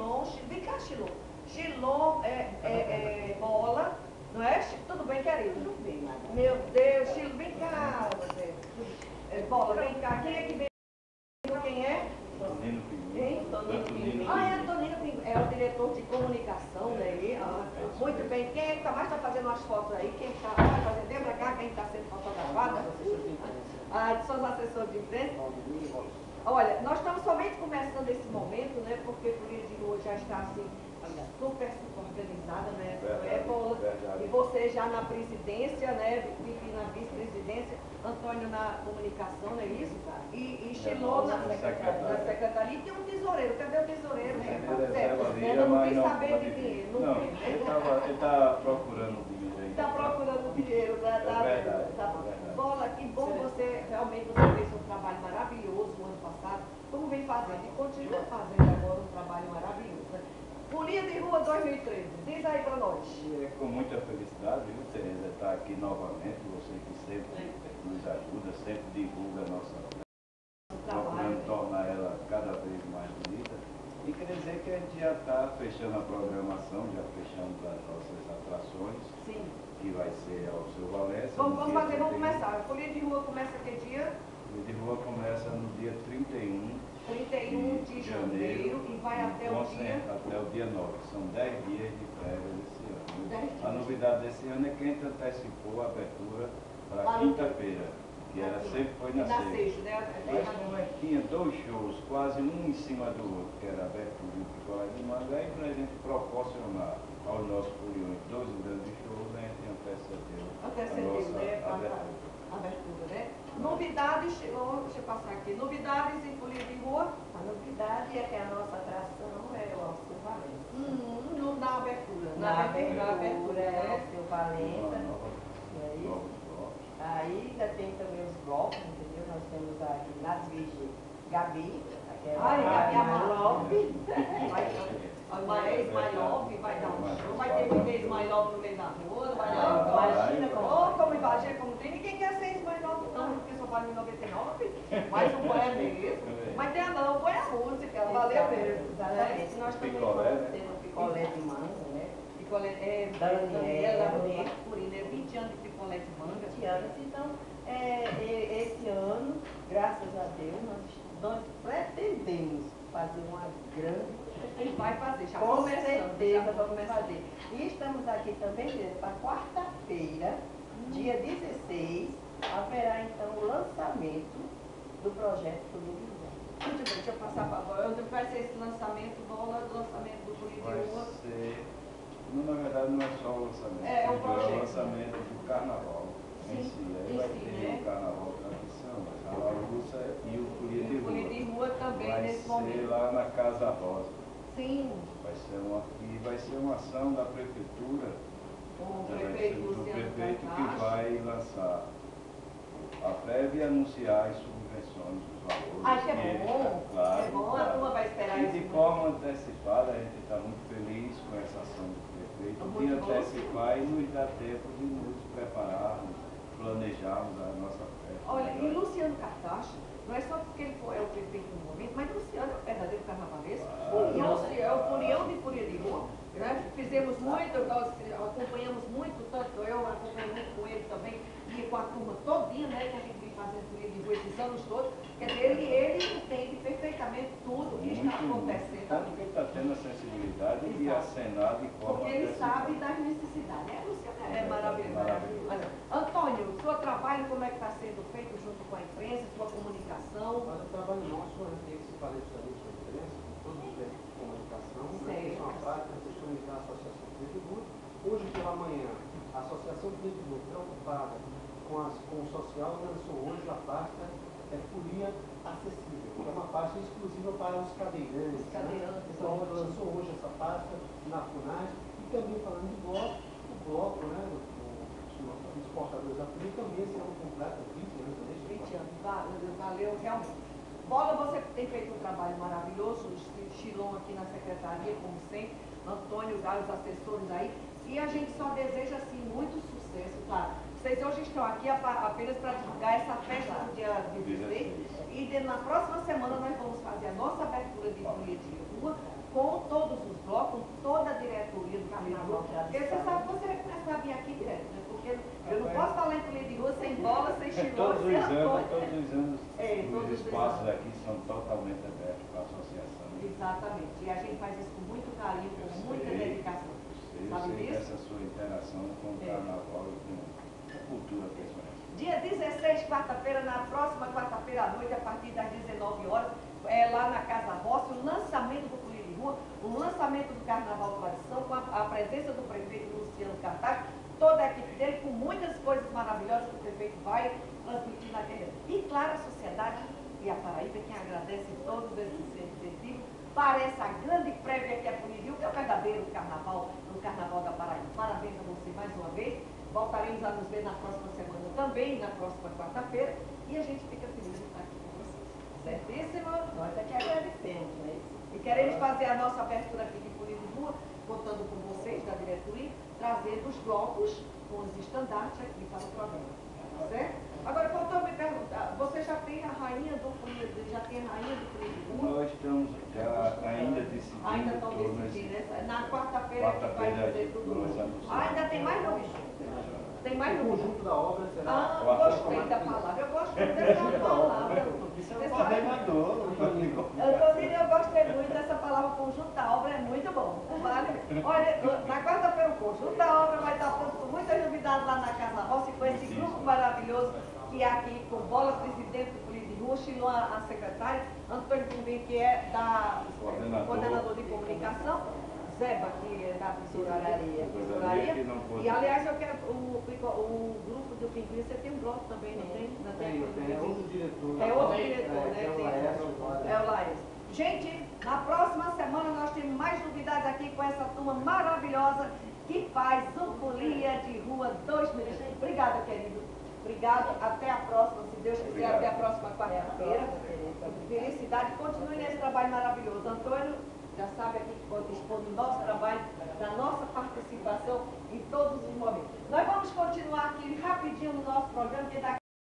Chilon, vem cá, Chilon. Chilon Bola, não é? Tudo bem, querido? Tudo bem, Maria. Meu Deus, Chilon, vem cá. Bola, vem cá. Quem é que veio? Quem é? Tonino Quem? Pinguim. Ah, é Antonino Pinguim. É o diretor de comunicação, né? Muito bem. Quem é que mais está fazendo as fotos aí? Quem está fazendo? Vem pra cá, quem está sendo fotografada? Ah, são os assessores de imprensa. Olha, nós estamos somente começando esse momento, né? Porque a Polícia de Rua já está assim, super organizada, né? E você já na presidência, né? Vivi na vice-presidência, Antônio na comunicação, não é isso? E Chilon na secretaria. E tem um tesoureiro. Cadê o tesoureiro? Eu não quis saber de dinheiro. Não, ele está procurando dinheiro aí. Está procurando dinheiro, né? É verdade. Bola, que bom você realmente fez um trabalho maravilhoso no ano passado, como vem fazendo e continua fazendo agora um trabalho maravilhoso. Né? Folia de Rua 2013, diz aí para nós. É com muita felicidade, viu, Tereza, estar aqui novamente, você que sempre nos ajuda, sempre divulga a nossa procurando tornar ela cada vez mais bonita. E quer dizer que a gente já está fechando a programação, já fechamos as nossas atrações. Sim. Que vai ser ao seu Valença. Vamos começar. A Folia de Rua começa que dia? A Folia de Rua começa no dia 31 de janeiro e vai até o dia? Até o dia 9. São 10 dias de férias esse ano. A novidade desse ano é que a gente antecipou a abertura para quinta-feira, que era sempre foi na sexta. Mas tinha 2 shows, quase um em cima do outro, que era a abertura e o picolé de manga, aí para a gente proporcionar aos nossos foliões 2 grandes shows, a gente antecedeu né? A abertura, né? Novidades, deixa eu passar aqui, novidades em Folia de Rua. A novidade é que a nossa atração é o Alceu Valença. Na abertura. Na abertura é o Alceu Valença. Aí já tem também os blocos, entendeu? Nós temos aqui nas Virgens Gabi, Gabi Amalov. Ismailov vai dar um show, vai ter que ter Ismailov no meio da rua, vai dar imagina como imagina como tem. Ninguém quer ser Ismailov não, porque só vale em 99, mas o bom é mesmo. Mas tem não, põe a música, valeu mesmo. Nós também vamos ter um picolé de manga, né? Picolé, Daniela, Purina, 20 anos de picolé de manga. 20 anos, então, esse ano, graças a Deus, nós pretendemos fazer uma grande. E vai fazer, já com certeza vamos fazer. E estamos aqui também para quarta-feira, dia 16, haverá então o lançamento do projeto Folia de Rua. Muito bem, deixa eu passar para agora. Onde vai ser esse lançamento, Bola, do lançamento do Folia de Rua? Vai ser, na verdade não é só o lançamento, é o projeto. É o lançamento do carnaval em si. Aí vai ter o carnaval tradição, a Laúça e o Folia de Rua. O Folia de Rua também vai nesse ser momento. Lá na Casa Rosa. Sim. Vai ser uma ação da prefeitura, do prefeito que vai lançar a prévia e anunciar as subvenções, os valores. Que é bom, claro, é bom, a turma vai esperar isso. E de forma antecipada, a gente está muito feliz com essa ação do prefeito, de antecipar e nos dar tempo de nos prepararmos, planejarmos a nossa festa. Olha, e Luciano Cartacho, não é só porque ele é o prefeito no momento, mas Luciano é o verdadeiro carnavalesco. É o folião de Folia de Rua. Né? Fizemos muito, nós acompanhamos muito, tanto eu acompanhei muito com ele também, e com a turma todinha, né, que a gente vem fazendo Folia de Rua esses anos todos. Quer dizer, ele entende perfeitamente tudo o que está acontecendo. Tanto que ele está tendo a sensibilidade de acenar de forma. Porque ele sabe das necessidades. Luciano é maravilhoso. Antônio, o seu trabalho, como é que está sendo feito junto com a imprensa, sua comunicação? Mas o trabalho nosso é esse palestra da imprensa, todos os meios de comunicação, uma prática, sistematizar a Associação Folia de Rua. Hoje pela manhã, a Associação Folia de Rua, preocupada com o social, lançou hoje a pasta Folia Acessível, que é uma pasta exclusiva para os cadeirantes. Então, lançou hoje essa pasta na FUNAS e também falando de bloco, o bloco, né, dos portadores da Folia também será um completo 20 anos. 20 anos, valeu realmente. Bola, você tem feito um trabalho maravilhoso, o Chilon aqui na secretaria, como sempre, Antônio, vários assessores aí, e a gente só deseja, assim, muito sucesso, claro. Vocês hoje estão aqui apenas para divulgar essa festa do dia 16, e na próxima semana nós vamos fazer a nossa abertura de Folia de Rua, com todos ó, com toda a diretoria do Carnaval. Porque você sabe que você vai começar a vir aqui direto, né? Porque eu não posso falar em folia de rua sem bola, sem chilão, Todos sem os apoio. anos, Todos os espaços aqui são totalmente abertos para a associação. Exatamente. E a gente faz isso com muito carinho, com muita dedicação. Eu Sabe sei disso? dessa sua interação com o Carnaval e com a cultura pessoal. Dia 16, quarta-feira, na próxima quarta-feira à noite, a partir das 19 horas, lá na Casa Rossi, o lançamento do Folia de Rua, o lançamento do Carnaval Tradição, com a presença do prefeito Luciano Cartaz, toda a equipe dele, com muitas coisas maravilhosas que o prefeito vai transmitir naquele ano. E claro, a sociedade e a Paraíba, quem agradece todos esses incentivos, para essa grande prévia que é Folia de Rua, que é o verdadeiro carnaval, no Carnaval da Paraíba. Parabéns a você mais uma vez. Voltaremos a nos ver na próxima semana também, na próxima quarta-feira, e a gente fica feliz de estar aqui com vocês. Certíssimo? Nós é que agradecemos, né? E queremos fazer a nossa abertura aqui de Folia de Rua, contando com vocês da diretoria, trazendo os blocos com os estandartes aqui para o programa. Tá certo? Agora, faltou me perguntar, você já tem a rainha do Folia de Rua? Já tem a rainha do Folia de Rua? Nós estamos já ainda decidindo. Ainda estão decidindo, né? Na quarta-feira que vai fazer tudo. Ainda tem mais nomes? Tem mais O conjunto da obra será... gostei da palavra. Eu gosto dessa palavra. Antônio, eu gostei muito dessa palavra, conjunto da obra, é muito bom. Vale? Olha, na quarta-feira o conjunto da obra vai estar pronto com muitas novidades lá na Casa Rossi, com esse grupo maravilhoso que é aqui com Bola, presidente do Folia de Rua, Chilon, a secretária, Antônio Pimbim, que é da coordenador de comunicação, Zeba, que é da tesouraria. E aliás, eu quero o grupo do Pinguim, você tem um bloco também, não tem? Tem outro diretor. É outro diretor, né? É o Laércio. Gente, na próxima semana nós temos mais novidades aqui com essa turma maravilhosa que faz o Folia de Rua 2020. Obrigada, querido. Obrigado. Até a próxima, se Deus quiser, até a próxima quarta-feira. Felicidade. Continue nesse trabalho maravilhoso. Antônio, já sabe aqui que pode dispor do nosso trabalho, da